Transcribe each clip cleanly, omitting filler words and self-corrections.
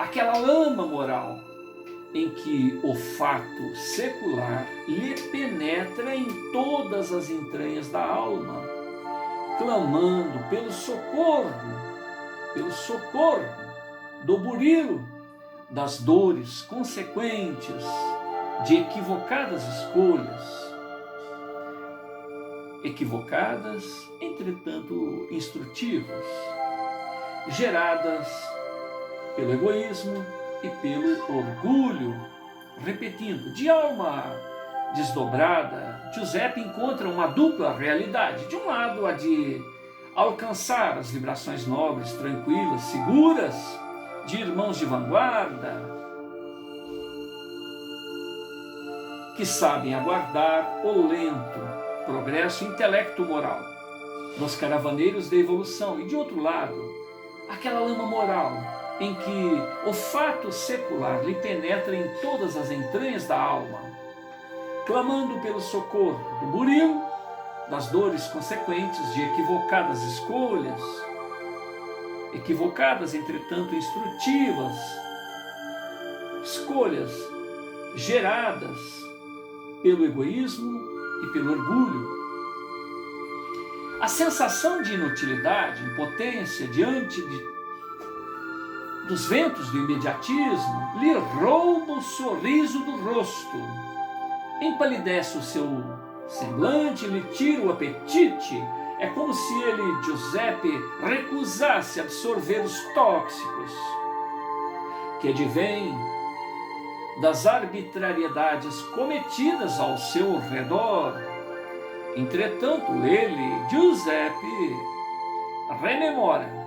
aquela lama moral em que o fato secular lhe penetra em todas as entranhas da alma, clamando pelo socorro do burilo das dores consequentes de equivocadas escolhas, equivocadas, entretanto instrutivas, geradas pelo egoísmo e pelo orgulho. Repetindo, de alma desdobrada, Giuseppe encontra uma dupla realidade. De um lado, a de alcançar as vibrações nobres, tranquilas, seguras, de irmãos de vanguarda, que sabem aguardar o lento progresso intelecto-moral dos caravaneiros da evolução. E de outro lado, aquela lama moral em que o fato secular lhe penetra em todas as entranhas da alma, clamando pelo socorro do burilo, das dores consequentes de equivocadas escolhas, equivocadas, entretanto instrutivas, escolhas geradas pelo egoísmo e pelo orgulho. A sensação de inutilidade, impotência diante dos ventos do imediatismo lhe rouba o sorriso do rosto, empalidece o seu semblante, lhe tira o apetite. É como se ele, Giuseppe, recusasse absorver os tóxicos que advêm das arbitrariedades cometidas ao seu redor. Entretanto, ele, Giuseppe, rememora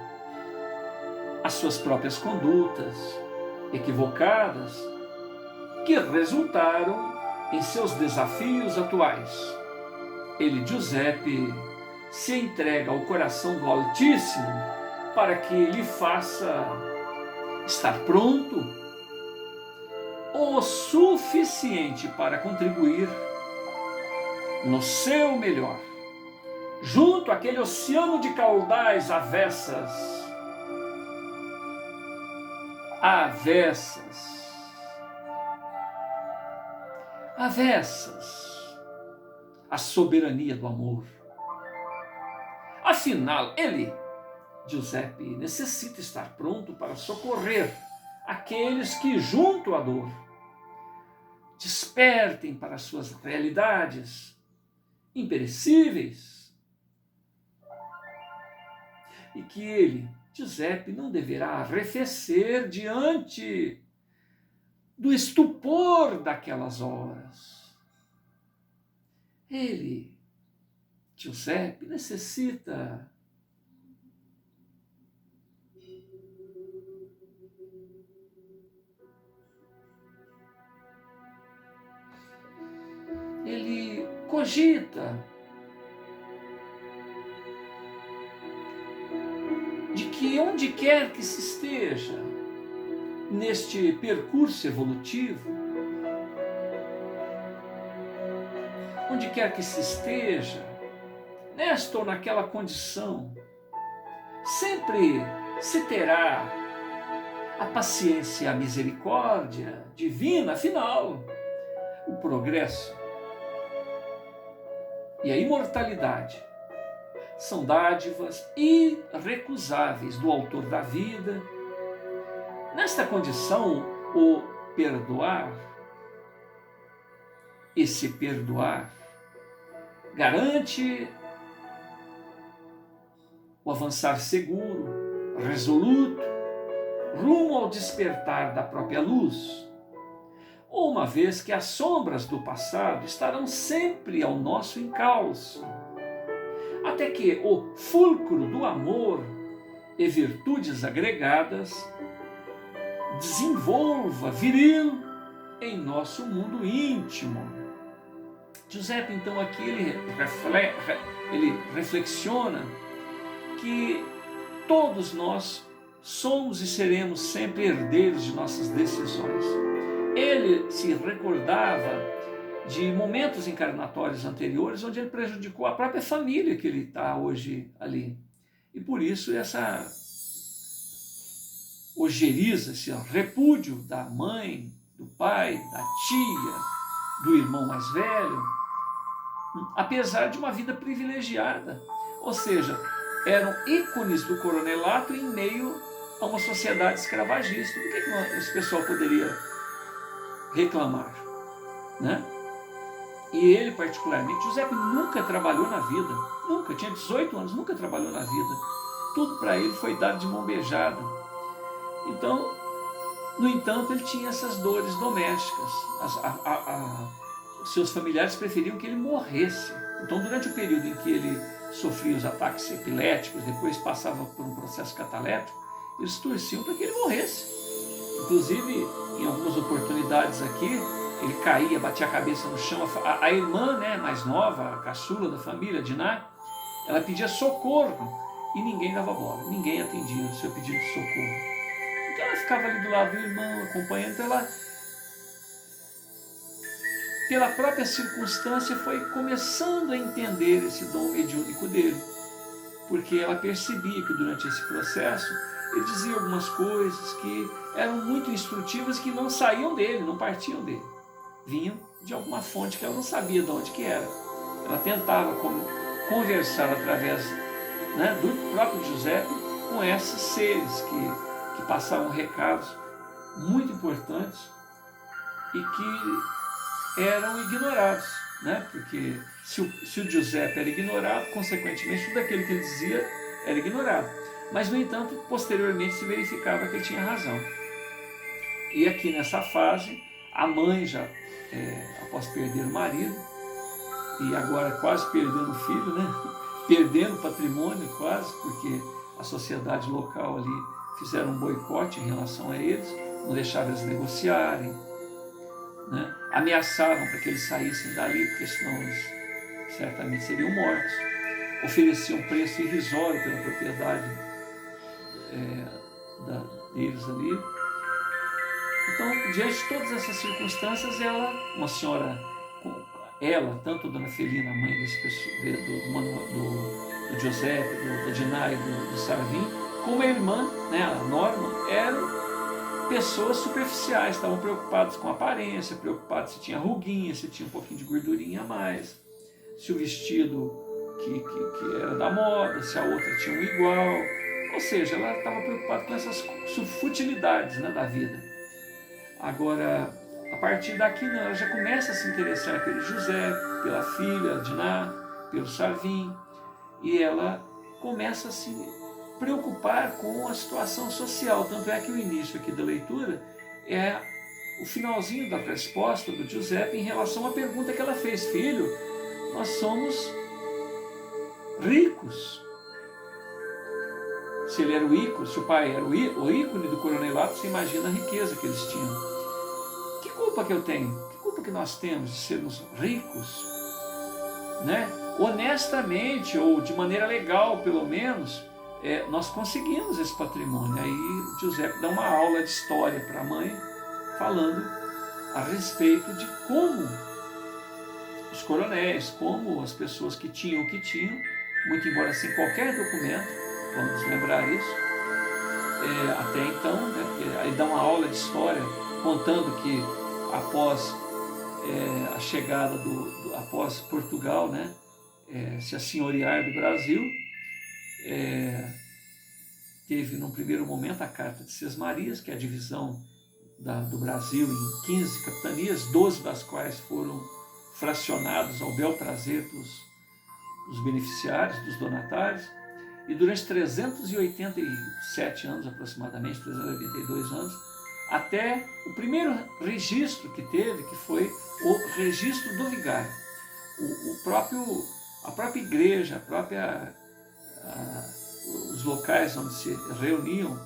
as suas próprias condutas equivocadas que resultaram em seus desafios atuais. Ele, Giuseppe, se entrega ao coração do Altíssimo para que lhe faça estar pronto o suficiente para contribuir no seu melhor, junto àquele oceano de caudais avessas à soberania do amor. Afinal, ele, Giuseppe, necessita estar pronto para socorrer aqueles que, junto à dor, despertem para suas realidades imperecíveis, e que ele, Giuseppe, não deverá arrefecer diante do estupor daquelas horas. Ele, Giuseppe, necessita ele cogita de que onde quer que se esteja neste percurso evolutivo, onde quer que se esteja, nesta ou naquela condição, sempre se terá a paciência e a misericórdia divina. Afinal, o progresso e a imortalidade são dádivas irrecusáveis do autor da vida. Nesta condição, o perdoar, esse perdoar, garante o avançar seguro, resoluto, rumo ao despertar da própria luz, uma vez que as sombras do passado estarão sempre ao nosso encalço, até que o fulcro do amor e virtudes agregadas desenvolva viril em nosso mundo íntimo. Giuseppe, então, aqui ele reflexiona que todos nós somos e seremos sempre herdeiros de nossas decisões. Ele se recordava de momentos encarnatórios anteriores onde ele prejudicou a própria família que ele está hoje ali. E por isso essa ojeriza, esse repúdio da mãe, do pai, da tia, do irmão mais velho, apesar de uma vida privilegiada. Ou seja, eram ícones do coronelato em meio a uma sociedade escravagista. Do que esse pessoal poderia reclamar, né? E ele particularmente, Giuseppe nunca trabalhou na vida, nunca, tinha 18 anos, nunca trabalhou na vida. Tudo para ele foi dado de mão beijada. Então, no entanto, ele tinha essas dores domésticas. Os seus familiares preferiam que ele morresse. Então, durante o período em que ele sofria os ataques epiléticos, depois passava por um processo catalético, eles torciam para que ele morresse. Inclusive, em algumas oportunidades aqui, ele caía, batia a cabeça no chão. A irmã, né, mais nova, a caçula da família, Diná, ela pedia socorro e ninguém dava bola, ninguém atendia o seu pedido de socorro. Então ela ficava ali do lado do irmão, acompanhando. Então ela, pela própria circunstância, foi começando a entender esse dom mediúnico dele, porque ela percebia que durante esse processo ele dizia algumas coisas que eram muito instrutivas, que não saíam dele, não partiam dele, vinham de alguma fonte que ela não sabia de onde que era. Ela tentava conversar através, né, do próprio Giuseppe com esses seres que passavam recados muito importantes e que eram ignorados, né? Porque se o Giuseppe era ignorado, consequentemente tudo aquilo que ele dizia era ignorado. Mas, no entanto, posteriormente se verificava que ele tinha razão. E aqui nessa fase, a mãe já, após perder o marido, e agora quase perdendo o filho, né? Perdendo o patrimônio quase, porque a sociedade local ali fizeram um boicote em relação a eles, não deixavam eles negociarem, né? Ameaçavam para que eles saíssem dali, porque senão eles certamente seriam mortos. Ofereciam um preço irrisório pela propriedade deles ali. Então, diante de todas essas circunstâncias, uma senhora, tanto a dona Felina, a mãe do Giuseppe, da Diná e do Sarvin, como a irmã, né, a Norma, eram pessoas superficiais, estavam preocupados com a aparência, preocupados se tinha ruguinha, se tinha um pouquinho de gordurinha a mais, se o vestido que era da moda, se a outra tinha um igual. Ou seja, ela estava preocupada com essas futilidades, né, da vida. Agora, a partir daqui, não, ela já começa a se interessar pelo José, pela filha, Diná, pelo Sarvin, e ela começa a se preocupar com a situação social. Tanto é que o início aqui da leitura é o finalzinho da resposta do Giuseppe em relação à pergunta que ela fez. Filho, nós somos ricos. Se ele era o ícone, se o pai era o ícone do coronelato, você imagina a riqueza que eles tinham. Que culpa que eu tenho? Que culpa que nós temos de sermos ricos? Né? Honestamente, ou de maneira legal, pelo menos, nós conseguimos esse patrimônio. Aí Giuseppe dá uma aula de história para a mãe, falando a respeito de como os coronéis, como as pessoas que tinham o que tinham, muito embora sem qualquer documento, vamos lembrar isso, até então, né, aí dá uma aula de história contando que após a chegada após Portugal, né, se assenhorear do Brasil, teve num primeiro momento a Carta de Sesmarias, que é a divisão do Brasil em 15 capitanias, 12 das quais foram fracionados ao bel prazer dos beneficiários, dos donatários. E durante 387 anos, aproximadamente, 382 anos, até o primeiro registro que teve, que foi o registro do vigário. A própria igreja, os locais onde se reuniam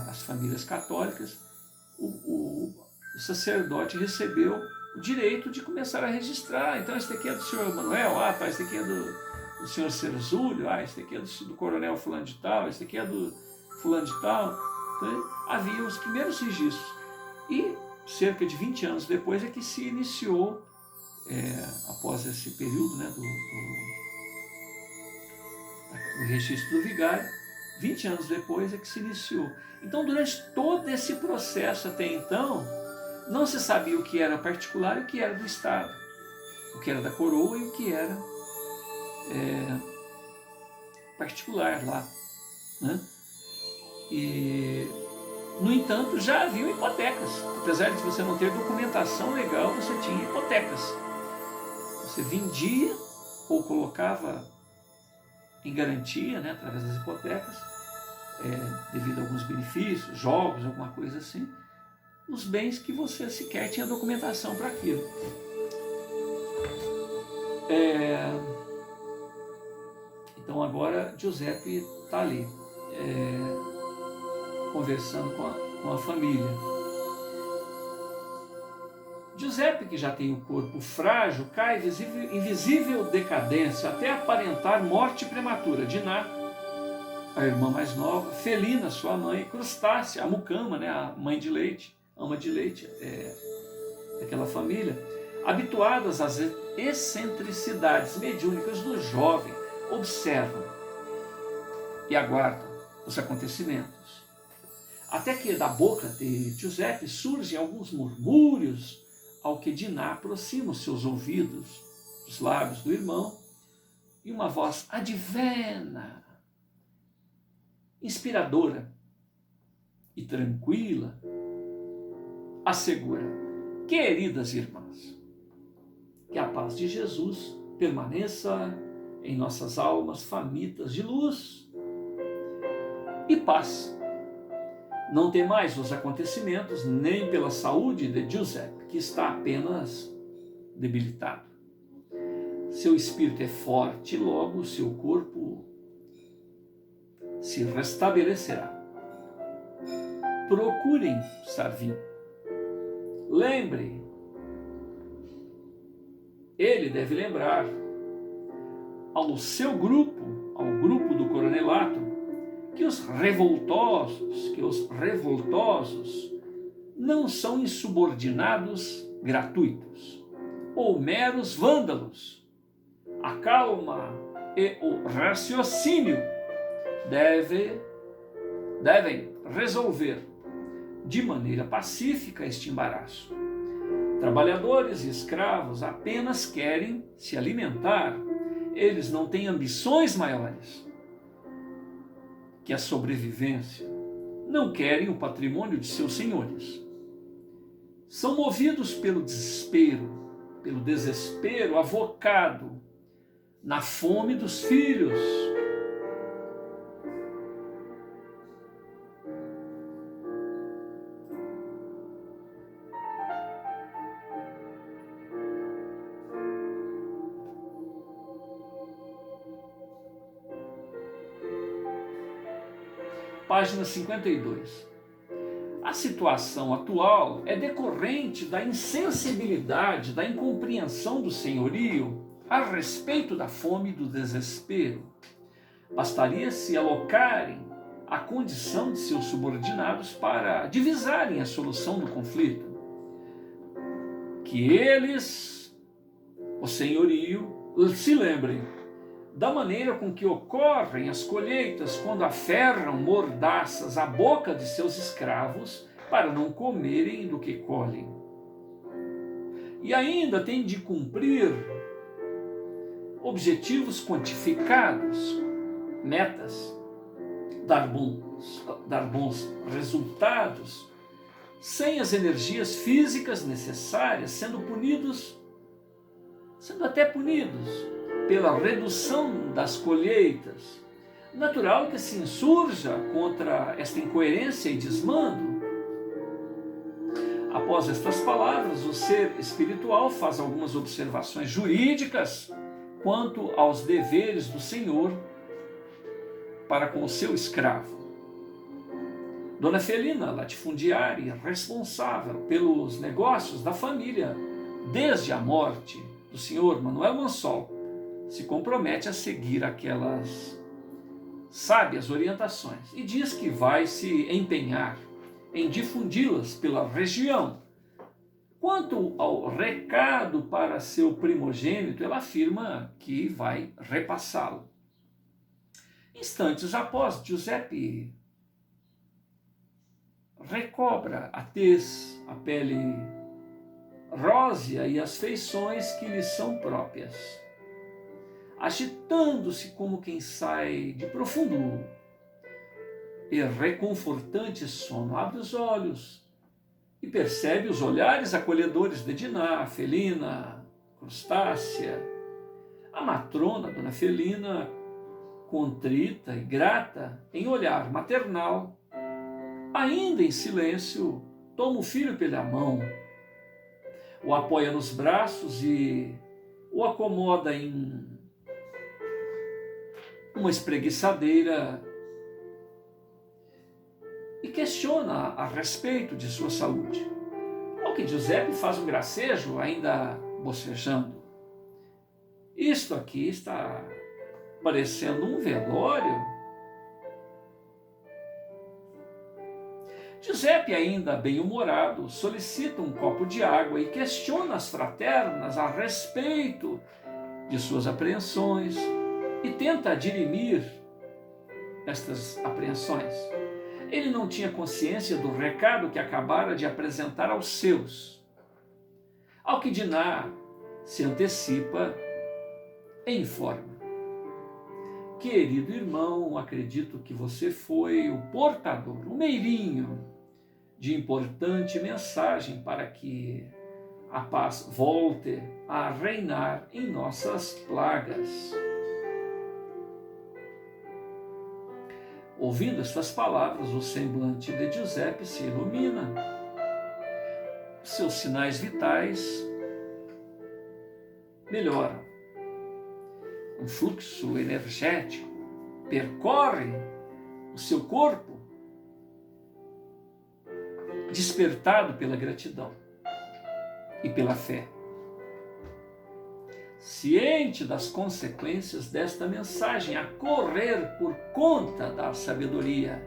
as famílias católicas, o sacerdote recebeu o direito de começar a registrar. Então, esse daqui é do senhor Manuel, esse daqui é do senhor Cerzúlio, esse daqui é do coronel fulano de tal, esse daqui é do fulano de tal. Então, havia os primeiros registros. E cerca de 20 anos depois é que se iniciou, após esse período, né, do registro do vigário, 20 anos depois é que se iniciou. Então, durante todo esse processo até então, não se sabia o que era particular e o que era do Estado, o que era da coroa e o que era particular lá, né? E, no entanto, já haviam hipotecas. Apesar de você não ter documentação legal, você tinha hipotecas. Você vendia ou colocava em garantia, né, através das hipotecas, devido a alguns benefícios, jogos, alguma coisa assim, os bens que você sequer tinha documentação para aquilo. Então agora Giuseppe está ali, conversando com a família. Giuseppe, que já tem o corpo frágil, cai em visível decadência, até aparentar morte prematura. Diná, a irmã mais nova, Felina, sua mãe, Crustácea, a mucama, né, a mãe de leite, ama de leite daquela família, habituadas às excentricidades mediúnicas do jovem, observam e aguardam os acontecimentos. Até que da boca de Giuseppe surgem alguns murmúrios, ao que Diná aproxima os seus ouvidos dos lábios do irmão, e uma voz advena, inspiradora e tranquila, assegura: queridas irmãs, que a paz de Jesus permaneça em nossas almas famintas de luz e paz. Não temais os acontecimentos, nem pela saúde de Giuseppe, que está apenas debilitado. Seu espírito é forte, logo seu corpo se restabelecerá. Procurem Sarvin. Lembre, ele deve lembrar ao seu grupo, ao grupo do coronelato, que os revoltosos não são insubordinados gratuitos ou meros vândalos. A calma e o raciocínio devem resolver de maneira pacífica este embaraço. Trabalhadores e escravos apenas querem se alimentar. Eles não têm ambições maiores que a sobrevivência. Não querem o patrimônio de seus senhores. São movidos pelo desespero avocado na fome dos filhos. Página 52. A situação atual é decorrente da insensibilidade, da incompreensão do senhorio a respeito da fome e do desespero. Bastaria se alocarem a condição de seus subordinados para divisarem a solução do conflito. Que eles, o senhorio, se lembrem da maneira com que ocorrem as colheitas quando aferram mordaças à boca de seus escravos para não comerem do que colhem. E ainda tem de cumprir objetivos quantificados, metas, dar bons resultados, sem as energias físicas necessárias, sendo até punidos pela redução das colheitas. Natural que se insurja contra esta incoerência e desmando. Após estas palavras, o ser espiritual faz algumas observações jurídicas quanto aos deveres do Senhor para com o seu escravo. Dona Felina, latifundiária, responsável pelos negócios da família desde a morte do senhor Manuel Mansol, se compromete a seguir aquelas sábias orientações e diz que vai se empenhar em difundi-las pela região. Quanto ao recado para seu primogênito, ela afirma que vai repassá-lo. Instantes após, Giuseppe recobra a tez, a pele rósea e as feições que lhe são próprias. Agitando-se como quem sai de profundo e reconfortante sono, abre os olhos e percebe os olhares acolhedores de Diná, Felina, Crustácia, a matrona, Dona Felina, contrita e grata em olhar maternal, ainda em silêncio, toma o filho pela mão, o apoia nos braços e o acomoda em uma espreguiçadeira e questiona a respeito de sua saúde. Ao que Giuseppe faz um gracejo, ainda bocejando. Isto aqui está parecendo um velório. Giuseppe, ainda bem-humorado, solicita um copo de água e questiona as fraternas a respeito de suas apreensões e tenta dirimir estas apreensões. Ele não tinha consciência do recado que acabara de apresentar aos seus. Ao que Diná se antecipa e informa: querido irmão, acredito que você foi o portador, o meirinho de importante mensagem para que a paz volte a reinar em nossas plagas. Ouvindo estas palavras, o semblante de Giuseppe se ilumina. Seus sinais vitais melhoram. Um fluxo energético percorre o seu corpo, despertado pela gratidão e pela fé. Ciente das consequências desta mensagem a correr por conta da sabedoria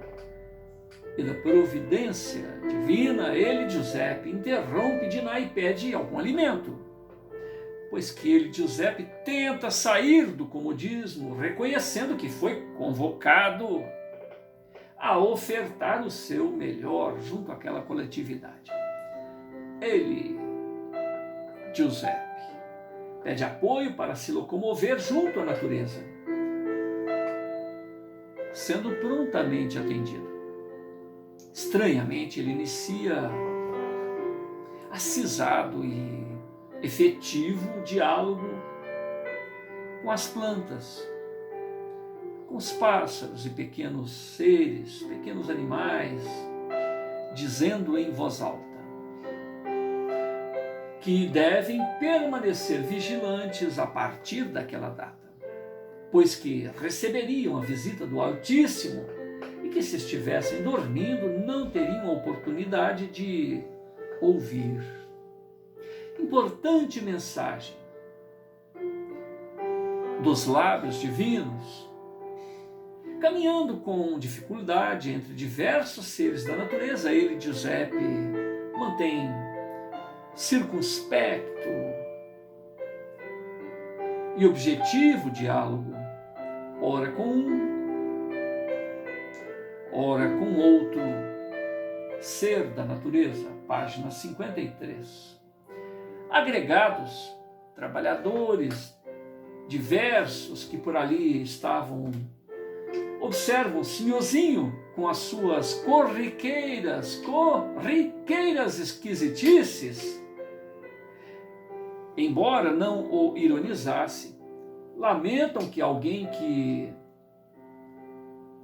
e da providência divina, ele, Giuseppe, interrompe Diná e pede algum alimento, pois que ele, Giuseppe, tenta sair do comodismo, reconhecendo que foi convocado a ofertar o seu melhor junto àquela coletividade. Ele, Giuseppe, pede apoio para se locomover junto à natureza, sendo prontamente atendido. Estranhamente, ele inicia acisado e efetivo diálogo com as plantas, com os pássaros e pequenos seres, pequenos animais, dizendo em voz alta que devem permanecer vigilantes a partir daquela data, pois que receberiam a visita do Altíssimo e que, se estivessem dormindo, não teriam a oportunidade de ouvir. Importante mensagem dos lábios divinos, caminhando com dificuldade entre diversos seres da natureza. Ele, Giuseppe, mantém circunspecto e objetivo diálogo, ora com um, ora com outro ser da natureza. Página 53. Agregados, trabalhadores diversos que por ali estavam, observam o senhorzinho com as suas corriqueiras esquisitices. Embora não o ironizasse, lamentam que alguém que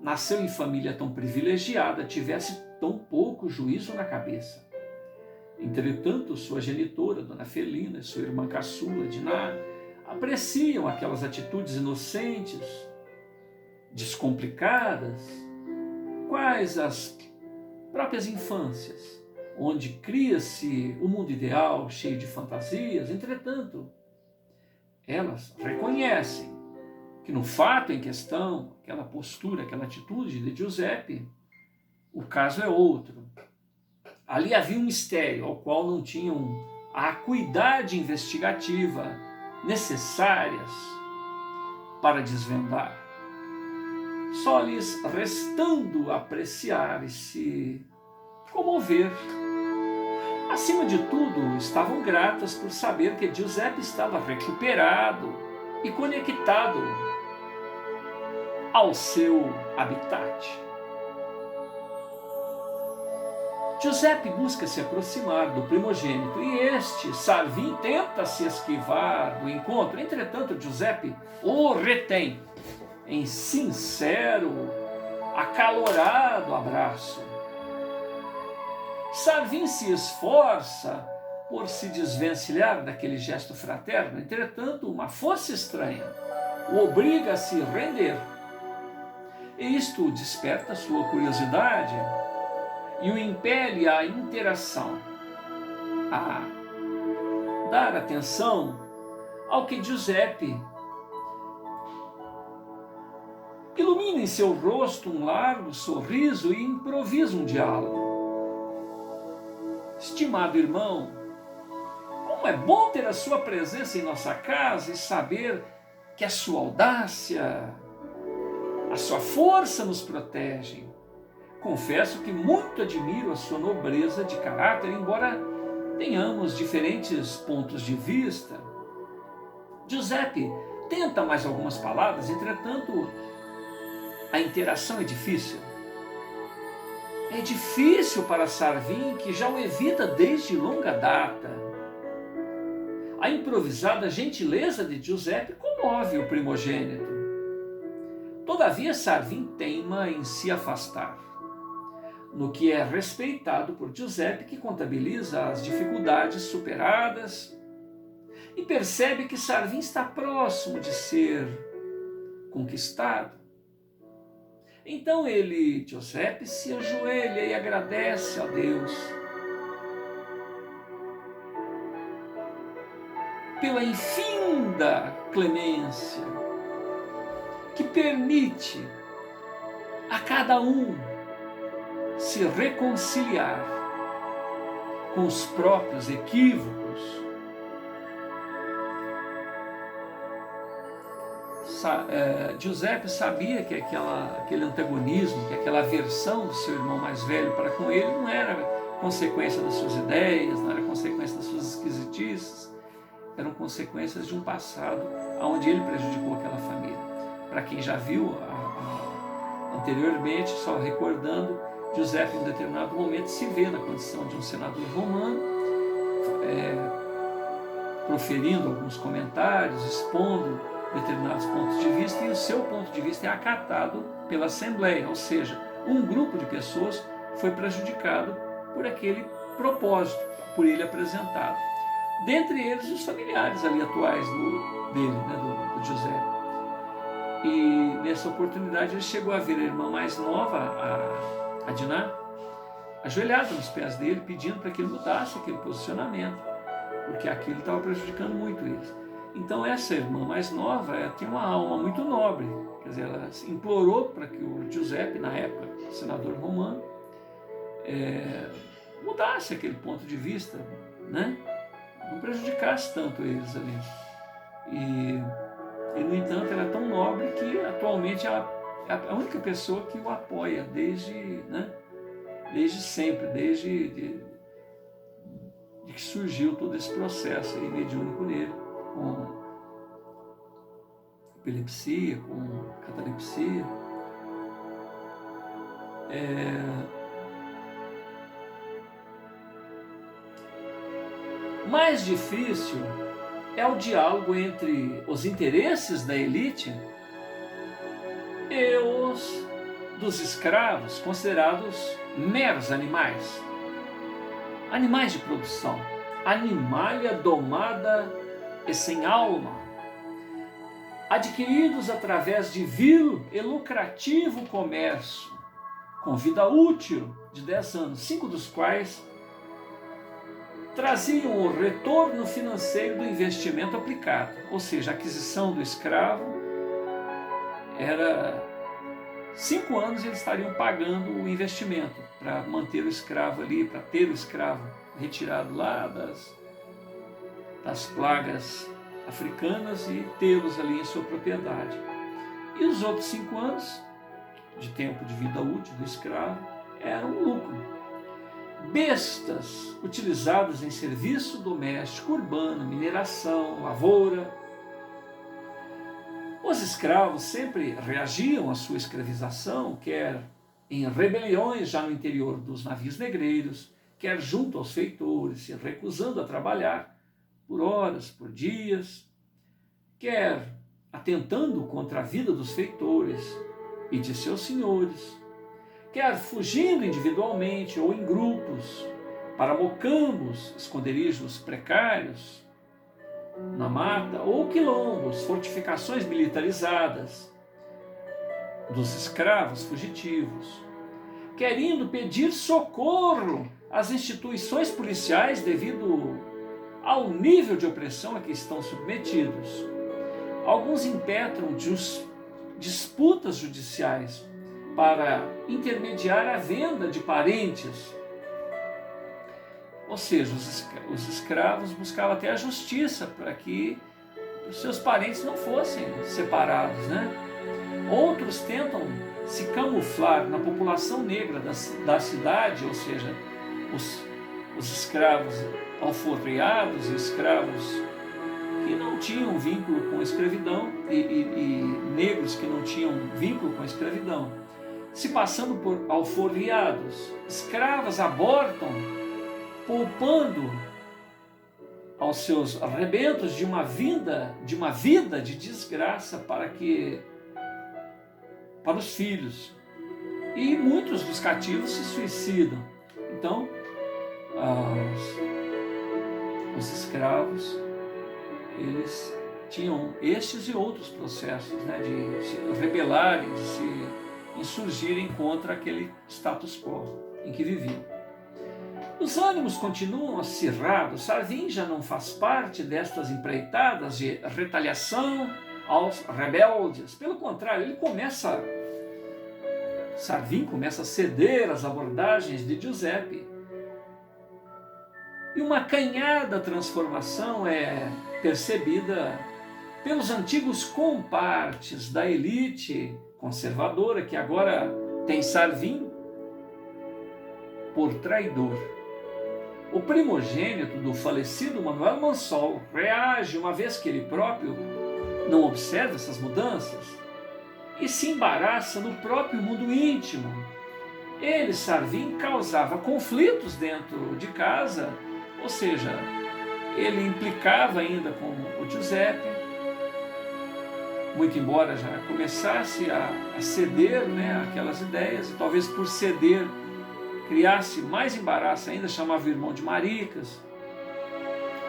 nasceu em família tão privilegiada tivesse tão pouco juízo na cabeça. Entretanto, sua genitora, Dona Felina, e sua irmã caçula, Diná, apreciam aquelas atitudes inocentes, descomplicadas, quais as próprias infâncias, onde cria-se o mundo ideal, cheio de fantasias. Entretanto, elas reconhecem que no fato em questão, aquela postura, aquela atitude de Giuseppe, o caso é outro. Ali havia um mistério ao qual não tinham a acuidade investigativa necessárias para desvendar. só lhes restando apreciar e se comover. Acima de tudo, estavam gratas por saber que Giuseppe estava recuperado e conectado ao seu habitat. Giuseppe busca se aproximar do primogênito e este, Sarvin, tenta se esquivar do encontro. Entretanto, Giuseppe o retém em sincero, acalorado abraço. Sarvin se esforça por se desvencilhar daquele gesto fraterno. Entretanto, uma força estranha o obriga a se render. E isto desperta sua curiosidade e o impele à interação, a dar atenção ao que Giuseppe ilumina em seu rosto um largo sorriso e improvisa um diálogo. Estimado irmão, como é bom ter a sua presença em nossa casa e saber que a sua audácia, a sua força nos protegem. Confesso que muito admiro a sua nobreza de caráter, embora tenhamos diferentes pontos de vista. Giuseppe tenta mais algumas palavras, entretanto, a interação é difícil. É difícil para Sarvin, que já o evita desde longa data. A improvisada gentileza de Giuseppe comove o primogênito. Todavia, Sarvin teima em se afastar, no que é respeitado por Giuseppe, que contabiliza as dificuldades superadas e percebe que Sarvin está próximo de ser conquistado. Então Giuseppe, se ajoelha e agradece a Deus pela infinda clemência que permite a cada um se reconciliar com os próprios equívocos. Giuseppe sabia que aquele antagonismo, que aquela aversão do seu irmão mais velho para com ele não era consequência das suas ideias, não era consequência das suas esquisitices, eram consequências de um passado onde ele prejudicou aquela família. Para quem já viu anteriormente, só recordando, Giuseppe, em um determinado momento, se vê na condição de um senador romano, proferindo alguns comentários, expondo determinados pontos de vista, e o seu ponto de vista é acatado pela Assembleia, ou seja, um grupo de pessoas foi prejudicado por aquele propósito, por ele apresentado. Dentre eles, os familiares ali atuais dele, do Giuseppe. E nessa oportunidade ele chegou a ver a irmã mais nova, a Dinah, ajoelhada nos pés dele, pedindo para que ele mudasse aquele posicionamento, porque aquilo estava prejudicando muito eles. Então essa irmã mais nova tinha uma alma muito nobre, quer dizer, ela implorou para que o Giuseppe, na época senador romano, mudasse aquele ponto de vista, né? Não prejudicasse tanto eles ali. E no entanto, ela é tão nobre que atualmente ela é a única pessoa que o apoia desde sempre, desde que surgiu todo esse processo aí mediúnico nele, com epilepsia, com catalepsia. Mais difícil é o diálogo entre os interesses da elite e os dos escravos, considerados meros animais de produção, animalia domada e sem alma, adquiridos através de vil e lucrativo comércio, com vida útil de 10 anos, 5 dos quais traziam o retorno financeiro do investimento aplicado, ou seja, a aquisição do escravo era 5 anos eles estariam pagando o investimento para manter o escravo ali, para ter o escravo retirado lá das plagas africanas e tê-los ali em sua propriedade. E os outros 5 anos de tempo de vida útil do escravo era um lucro. Bestas utilizadas em serviço doméstico, urbano, mineração, lavoura. Os escravos sempre reagiam à sua escravização, quer em rebeliões já no interior dos navios negreiros, quer junto aos feitores, se recusando a trabalhar por horas, por dias, quer atentando contra a vida dos feitores e de seus senhores, quer fugindo individualmente ou em grupos para mocambos, esconderijos precários na mata, ou quilombos, fortificações militarizadas dos escravos fugitivos, querendo pedir socorro às instituições policiais devido ao nível de opressão a que estão submetidos. Alguns impetram disputas judiciais para intermediar a venda de parentes. Ou seja, os escravos buscavam até a justiça para que os seus parentes não fossem separados, né? Outros tentam se camuflar na população negra da cidade, ou seja, os escravos alforriados e escravos que não tinham vínculo com a escravidão e negros que não tinham vínculo com a escravidão, se passando por alforriados. Escravas abortam, poupando aos seus arrebentos de uma vida de desgraça para os filhos. E muitos dos cativos se suicidam. Então, os escravos, eles tinham estes e outros processos, né, de se rebelarem, de se insurgirem contra aquele status quo em que viviam. Os ânimos continuam acirrados. Sarvin já não faz parte destas empreitadas de retaliação aos rebeldes. Pelo contrário, Sarvin começa a ceder às abordagens de Giuseppe. E uma acanhada transformação é percebida pelos antigos compartes da elite conservadora, que agora tem Sarvin por traidor. O primogênito do falecido Manuel Mansol reage, uma vez que ele próprio não observa essas mudanças, e se embaraça no próprio mundo íntimo. Ele, Sarvin, causava conflitos dentro de casa, ou seja, ele implicava ainda com o Giuseppe, muito embora já começasse a ceder, né, aquelas ideias, e talvez por ceder criasse mais embaraço ainda, chamava o irmão de maricas,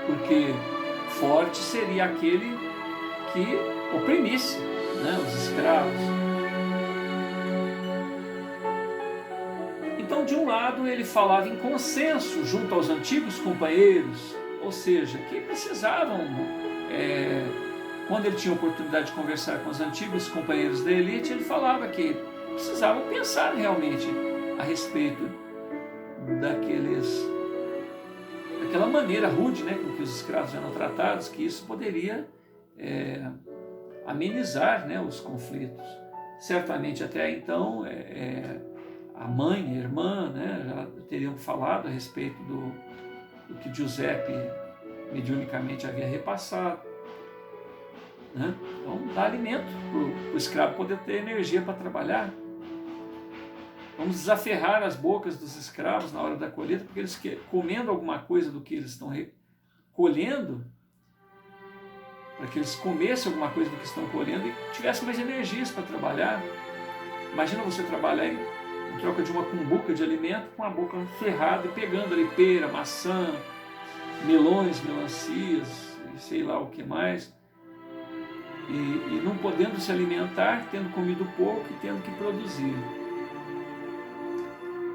porque forte seria aquele que oprimisse, né, os escravos. Então, de um lado, ele falava em consenso junto aos antigos companheiros, ou seja, que precisavam, quando ele tinha oportunidade de conversar com os antigos companheiros da elite, ele falava que precisavam pensar realmente a respeito daquela maneira rude, né, com que os escravos eram tratados, que isso poderia amenizar, né, os conflitos. Certamente até então a mãe e a irmã, né, já teriam falado a respeito do que Giuseppe mediunicamente havia repassado, né? Então dá alimento para o escravo poder ter energia para trabalhar. Vamos desaferrar as bocas dos escravos na hora da colheita, porque eles comendo alguma coisa do que eles estão colhendo, para que eles comessem alguma coisa do que estão colhendo e tivessem mais energias para trabalhar. Imagina você trabalhar em troca de uma cumbuca de alimento com a boca ferrada e pegando ali pera, maçã, melões, melancias e sei lá o que mais, e não podendo se alimentar, tendo comido pouco e tendo que produzir.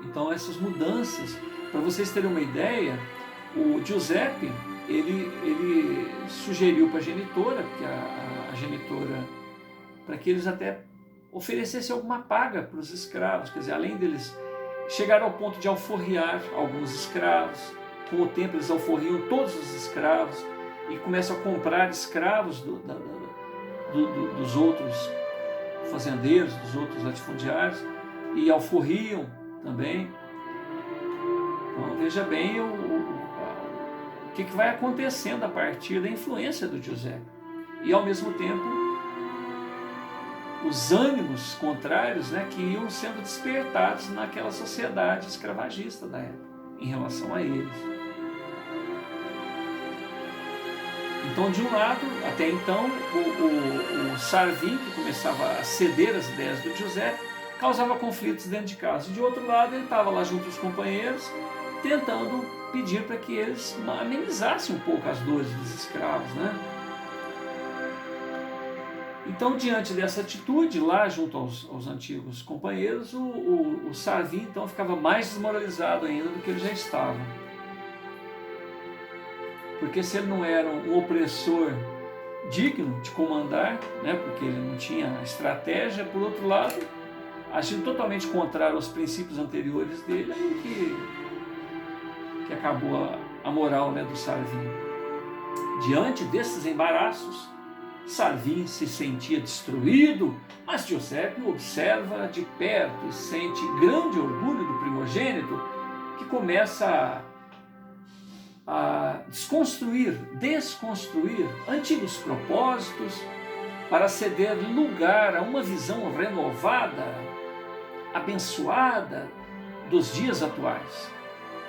Então essas mudanças, para vocês terem uma ideia, o Giuseppe, ele sugeriu para a genitora, que a genitora, para que eles até oferecessem alguma paga para os escravos, quer dizer, além deles chegaram ao ponto de alforriar alguns escravos. Com o tempo eles alforriam todos os escravos e começam a comprar escravos dos outros fazendeiros, dos outros latifundiários, e alforriam também. Então veja bem o que vai acontecendo a partir da influência do Giuseppe. E ao mesmo tempo os ânimos contrários, né, que iam sendo despertados naquela sociedade escravagista da época, em relação a eles. Então, de um lado, até então, o Sarvin, que começava a ceder as ideias do Giuseppe, causava conflitos dentro de casa. E de outro lado, ele estava lá junto aos companheiros, tentando pedir para que eles amenizassem um pouco as dores dos escravos, né? Então, diante dessa atitude, lá junto aos antigos companheiros, o Sarvin então ficava mais desmoralizado ainda do que ele já estava. Porque se ele não era um opressor digno de comandar, né, porque ele não tinha estratégia, por outro lado, agindo totalmente contrário aos princípios anteriores dele, aí que acabou a moral, né, do Sarvin. Diante desses embaraços, Sarvin se sentia destruído, mas Giuseppe o observa de perto e sente grande orgulho do primogênito, que começa a desconstruir antigos propósitos para ceder lugar a uma visão renovada, abençoada dos dias atuais.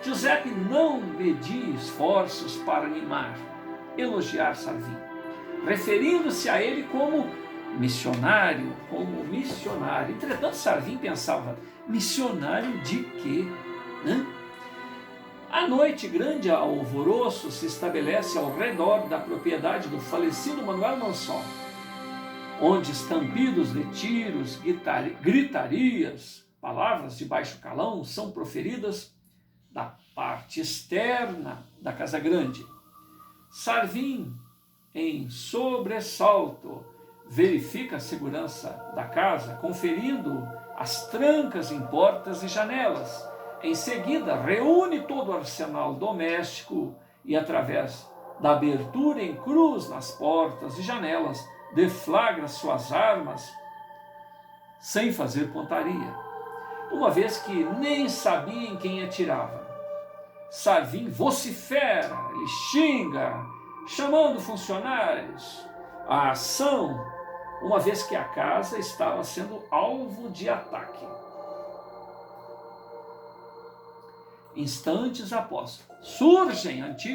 Giuseppe não media esforços para animar, elogiar Sarvin, referindo-se a ele como missionário. Entretanto, Sarvin pensava, missionário de quê? À noite, grande alvoroço se estabelece ao redor da propriedade do falecido Manuel Manson, onde estampidos de tiros, gritarias, palavras de baixo calão são proferidas da parte externa da Casa Grande. Sarvin, em sobressalto, verifica a segurança da casa, conferindo as trancas em portas e janelas. Em seguida, reúne todo o arsenal doméstico e, através da abertura em cruz nas portas e janelas, deflagra suas armas sem fazer pontaria, uma vez que nem sabia em quem atirava. Sarvin vocifera, ele xinga, chamando funcionários à ação, uma vez que a casa estava sendo alvo de ataque. Instantes após, surgem antigos